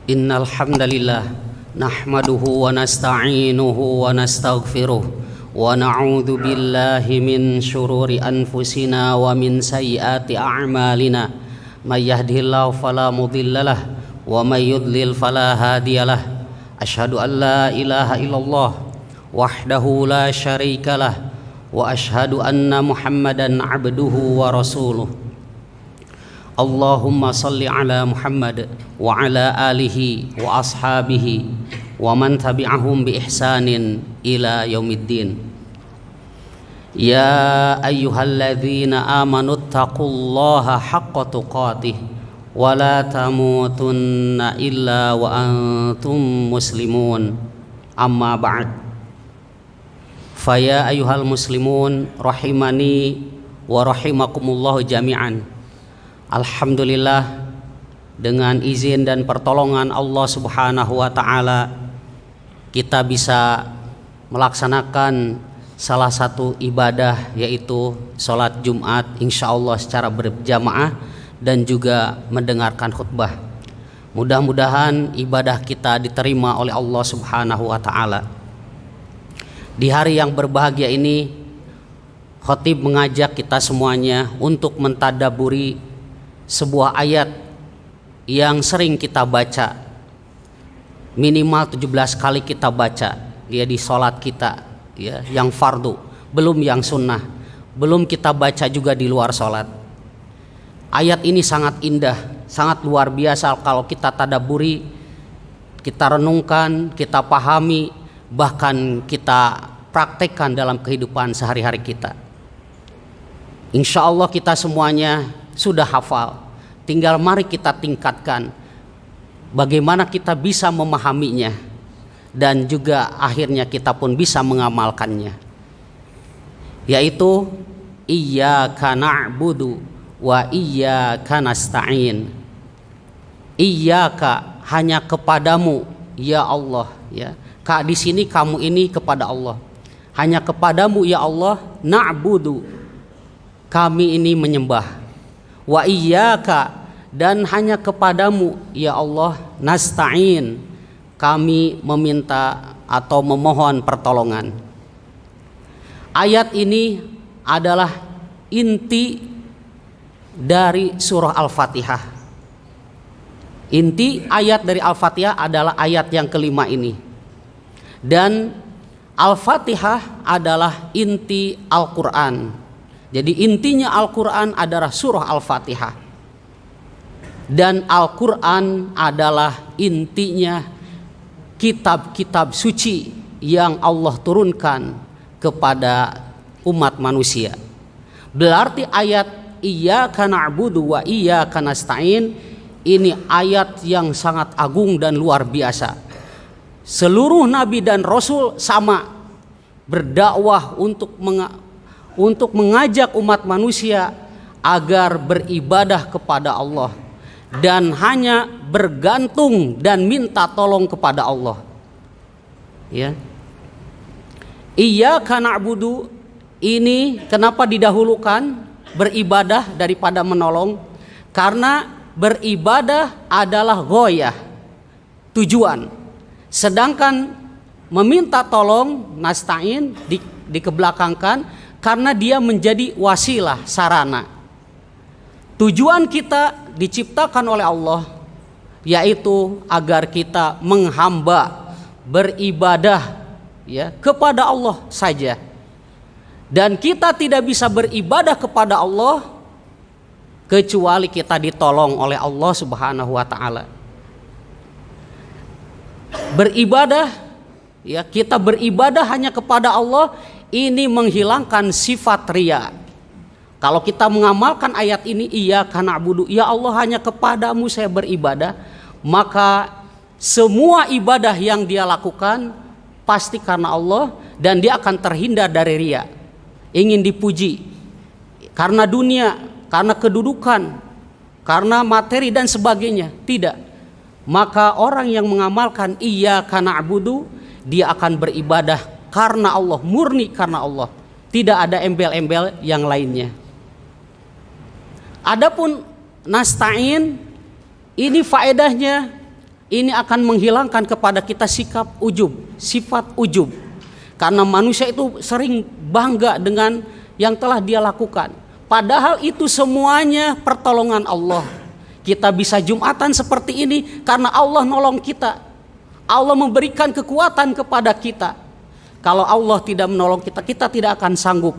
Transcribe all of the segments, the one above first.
Innal hamdalillah nahmaduhu wa nasta'inuhu wa nastaghfiruh wa na'udzu billahi min syururi anfusina wa min sayyiati a'malina may yahdihillahu fala mudhillalah wa may yudlil fala hadiyalah asyhadu an la ilaha illallah wahdahu la syarikalah wa asyhadu anna muhammadan abduhu wa rasuluh. Allahumma salli ala Muhammad wa ala alihi wa ashabihi wa man tabi'ahum bi ihsanin ila yaumiddin. Ya ayyuhalladzina amanu taqullaha haqqa tuqatih wa la tamutunna illa wa antum muslimun. Amma ba'd. Faya ayyuhal muslimun rahimani wa rahimakumullahu jami'an. Alhamdulillah, dengan izin dan pertolongan Allah Subhanahu wa Ta'ala, kita bisa melaksanakan salah satu ibadah, yaitu sholat Jumat, insya Allah secara berjamaah dan juga mendengarkan khutbah. Mudah-mudahan ibadah kita diterima oleh Allah Subhanahu wa Ta'ala. Di hari yang berbahagia ini, khatib mengajak kita semuanya untuk mentadaburi sebuah ayat yang sering kita baca, minimal 17 kali kita baca ya di sholat kita ya, yang fardu, belum yang sunnah, belum kita baca juga di luar sholat. Ayat ini sangat indah, sangat luar biasa kalau kita tadaburi, kita renungkan, kita pahami, bahkan kita praktekkan dalam kehidupan sehari-hari kita. Insya Allah kita semuanya sudah hafal, tinggal mari kita tingkatkan bagaimana kita bisa memahaminya dan juga akhirnya kita pun bisa mengamalkannya, yaitu iyyaka na'budu wa iyyaka nasta'in. Iyyaka, hanya kepadamu ya Allah, ya. Kak, di sini kamu ini kepada Allah. Hanya kepadamu ya Allah, na'budu, kami ini menyembah. Wa iyyaka, dan hanya kepadamu ya Allah, nasta'in, kami meminta atau memohon pertolongan. Ayat ini adalah inti dari surah Al-Fatihah. Inti ayat dari Al-Fatihah adalah ayat yang kelima ini. Dan Al-Fatihah adalah inti Al-Quran. Jadi intinya Al-Quran adalah surah Al-Fatihah. Dan Al-Quran adalah intinya kitab-kitab suci yang Allah turunkan kepada umat manusia. Berarti ayat iyyaka na'budu wa iyyaka nasta'in ini ayat yang sangat agung dan luar biasa. Seluruh nabi dan rasul sama berdakwah untuk mengajak umat manusia agar beribadah kepada Allah dan hanya bergantung dan minta tolong kepada Allah. Ya. Iyyaka na'budu ini kenapa didahulukan beribadah daripada menolong? Karena beribadah adalah ghoyah, tujuan. Sedangkan meminta tolong, nasta'in, dikebelakangkan karena dia menjadi wasilah, sarana. Tujuan kita diciptakan oleh Allah yaitu agar kita menghamba, beribadah ya kepada Allah saja. Dan kita tidak bisa beribadah kepada Allah kecuali kita ditolong oleh Allah Subhanahu wa Ta'ala. Beribadah ya, kita beribadah hanya kepada Allah, ini menghilangkan sifat riya. Kalau kita mengamalkan ayat ini, iyyaka na'budu, ya Allah hanya kepadamu saya beribadah, maka semua ibadah yang dia lakukan pasti karena Allah dan dia akan terhindar dari riya. Ingin dipuji karena dunia, karena kedudukan, karena materi dan sebagainya. Tidak. Maka orang yang mengamalkan iyyaka na'budu, dia akan beribadah karena Allah, murni karena Allah. Tidak ada embel-embel yang lainnya. Adapun nasta'in ini faedahnya ini akan menghilangkan kepada kita sikap ujub, sifat ujub. Karena manusia itu sering bangga dengan yang telah dia lakukan. Padahal itu semuanya pertolongan Allah. Kita bisa Jumatan seperti ini karena Allah nolong kita. Allah memberikan kekuatan kepada kita. Kalau Allah tidak menolong kita, kita tidak akan sanggup.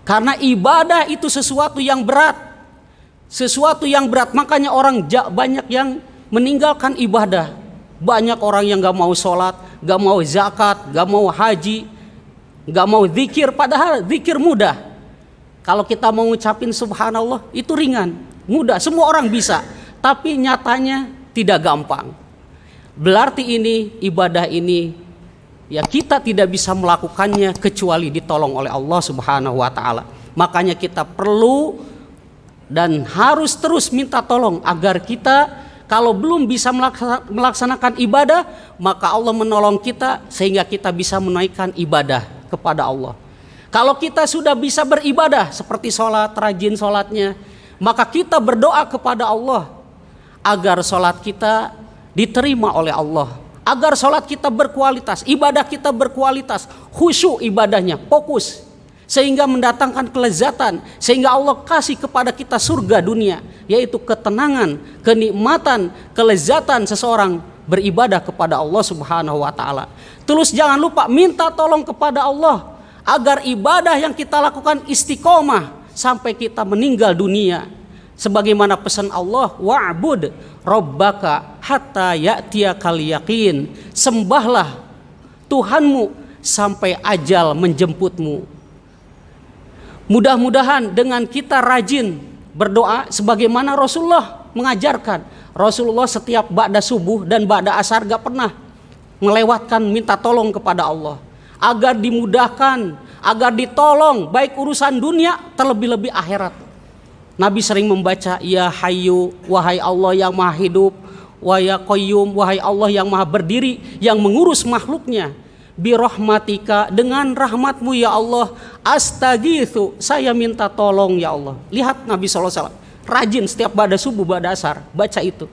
Karena ibadah itu sesuatu yang berat. Sesuatu yang berat, makanya orang banyak yang meninggalkan ibadah. Banyak orang yang gak mau sholat, gak mau zakat, gak mau haji, gak mau zikir. Padahal zikir mudah. Kalau kita mau ngucapin subhanallah itu ringan, mudah, semua orang bisa. Tapi nyatanya tidak gampang. Berarti ini ibadah ini ya kita tidak bisa melakukannya kecuali ditolong oleh Allah Subhanahu wa taala. Makanya kita perlu dan harus terus minta tolong agar kita kalau belum bisa melaksanakan ibadah, maka Allah menolong kita sehingga kita bisa menaikkan ibadah kepada Allah. Kalau kita sudah bisa beribadah seperti sholat, rajin sholatnya, maka kita berdoa kepada Allah agar sholat kita diterima oleh Allah, agar sholat kita berkualitas, ibadah kita berkualitas, khusyuk ibadahnya, fokus, sehingga mendatangkan kelezatan, sehingga Allah kasih kepada kita surga dunia, yaitu ketenangan, kenikmatan, kelezatan seseorang beribadah kepada Allah Subhanahu wa taala. Terus jangan lupa minta tolong kepada Allah agar ibadah yang kita lakukan istiqomah sampai kita meninggal dunia. Sebagaimana pesan Allah, wa'bud rabbaka hatta ya'tiyakal yaqin. Sembahlah Tuhanmu sampai ajal menjemputmu. Mudah-mudahan dengan kita rajin berdoa sebagaimana Rasulullah mengajarkan. Rasulullah setiap ba'da subuh dan ba'da asar gak pernah melewatkan minta tolong kepada Allah agar dimudahkan, agar ditolong baik urusan dunia terlebih-lebih akhirat. Nabi sering membaca ya Hayyu, wahai Allah yang maha hidup, wa ya Qayyum, wahai Allah yang maha berdiri, yang mengurus makhluknya. Birahmatika, dengan rahmatmu ya Allah, astagitsu, saya minta tolong ya Allah. Lihat Nabi SAW rajin setiap ba'da subuh ba'da asar baca itu.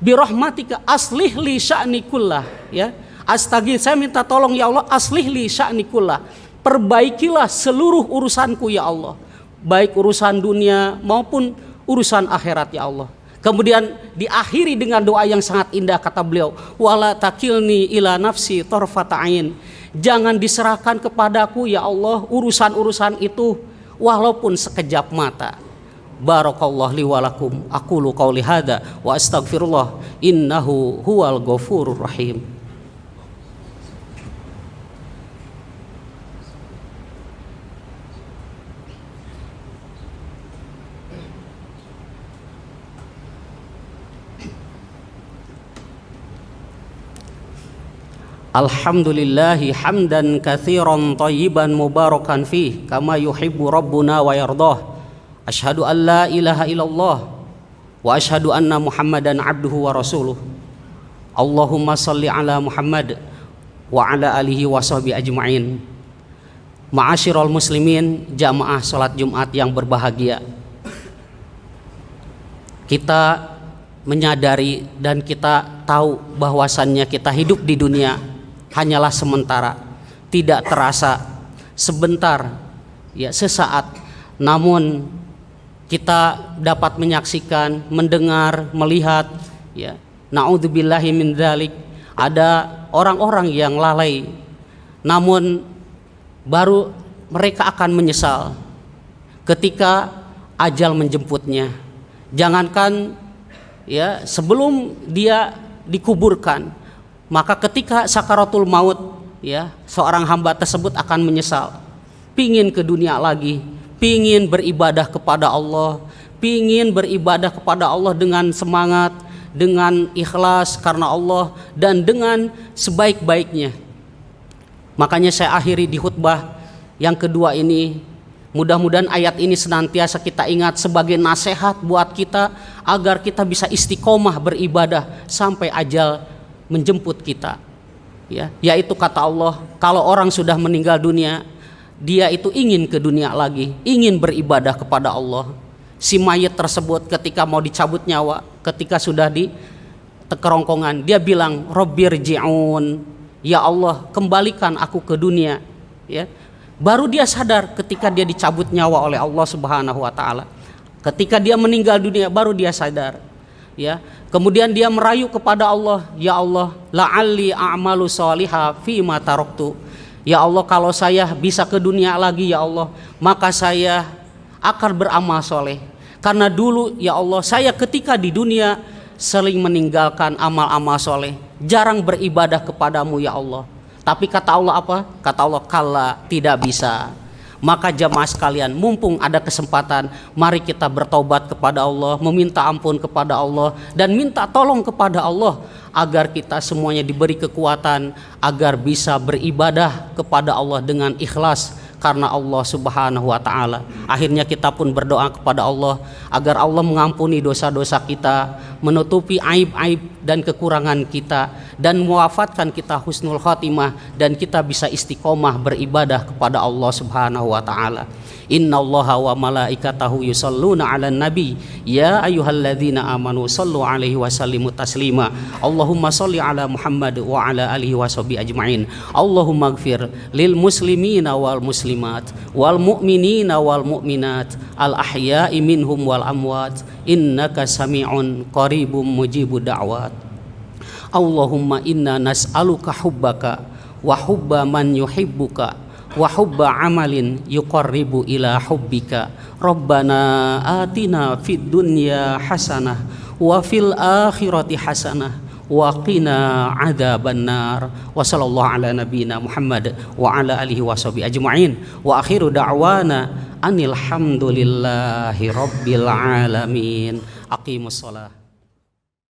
Birahmatika aslih li sya'ni kullah, ya. Astagits, saya minta tolong ya Allah, aslih li sya'ni kullah, perbaikilah seluruh urusanku ya Allah, baik urusan dunia maupun urusan akhirat ya Allah. Kemudian diakhiri dengan doa yang sangat indah, kata beliau, wala takilni ila nafsi tarfata ain, jangan diserahkan kepadaku ya Allah urusan-urusan itu walaupun sekejap mata. Barakallahu li wa lakum, aqulu qauli hadza wa astaghfirullah, innahu huwal ghafurur rahim. Alhamdulillahi hamdan katsiran thayyiban mubarakan fih kama yuhibbu rabbuna wa yardah. Asyhadu an la ilaha illallah wa asyhadu anna Muhammadan abduhu wa rasuluh. Allahumma salli ala Muhammad wa ala alihi wa sahbihi ajma'in. Ma'asyiral muslimin, jamaah salat Jumat yang berbahagia. Kita menyadari dan kita tahu bahwasannya kita hidup di dunia hanyalah sementara, tidak terasa, sebentar, ya sesaat. Namun kita dapat menyaksikan, mendengar, melihat, ya, naudzubillahi min dzalik, ada orang-orang yang lalai, namun baru mereka akan menyesal ketika ajal menjemputnya. Jangankan ya sebelum dia dikuburkan, maka ketika sakaratul maut, ya, seorang hamba tersebut akan menyesal, pingin ke dunia lagi, pingin beribadah kepada Allah, pingin beribadah kepada Allah dengan semangat, dengan ikhlas karena Allah dan dengan sebaik-baiknya. Makanya saya akhiri di khutbah yang kedua ini, mudah-mudahan ayat ini senantiasa kita ingat sebagai nasihat buat kita agar kita bisa istiqomah beribadah sampai ajal menjemput kita, ya, yaitu kata Allah, kalau orang sudah meninggal dunia, dia itu ingin ke dunia lagi, ingin beribadah kepada Allah. Si mayit tersebut ketika mau dicabut nyawa, ketika sudah Tekerongkongan, dia bilang Rabbirji'un, ya Allah kembalikan aku ke dunia, ya. Baru dia sadar ketika dia dicabut nyawa oleh Allah Subhanahu wa taala. Ketika dia meninggal dunia baru dia sadar, ya. Kemudian dia merayu kepada Allah, ya Allah, la'alli a'malu sholiha fi ma taraktu. Ya Allah, kalau saya bisa ke dunia lagi ya Allah, maka saya akan beramal soleh. Karena dulu ya Allah, saya ketika di dunia sering meninggalkan amal-amal soleh, jarang beribadah kepadamu ya Allah. Tapi kata Allah apa? Kata Allah, kalla, tidak bisa. Maka jamaah sekalian, mumpung ada kesempatan, mari kita bertobat kepada Allah, meminta ampun kepada Allah, dan minta tolong kepada Allah agar kita semuanya diberi kekuatan agar bisa beribadah kepada Allah dengan ikhlas karena Allah Subhanahu wa taala. Akhirnya kita pun berdoa kepada Allah agar Allah mengampuni dosa-dosa kita, menutupi aib-aib dan kekurangan kita, dan mewafatkan kita husnul khotimah, dan kita bisa istiqomah beribadah kepada Allah Subhanahu wa taala. Innallaha wa malaikatahu yusholluna 'alan nabi ya ayyuhalladzina amanu shallu 'alaihi wa sallimu taslima. Allahumma shalli 'ala Muhammad wa 'ala alihi washabihi ajmain. Allahumma ighfir lil muslimina wal muslimat wal mu'minina wal mu'minat al ahya'i minhum wal amwat innaka sami'un qaribum mujibud da'wat. Allahumma inna nas'aluka hubbaka wa hubba man yuhibbuka wa hubba amalin yuqarribu ila hubbika. Rabbana atina fid dunya hasanah wa fil akhirati hasanah wa qina adzabannar. Wa sallallahu ala nabiyyina Muhammad wa ala alihi washabihi ajmain. Wa akhiru da'wana anil hamdulillahi rabbil alamin. Aqimus shalah.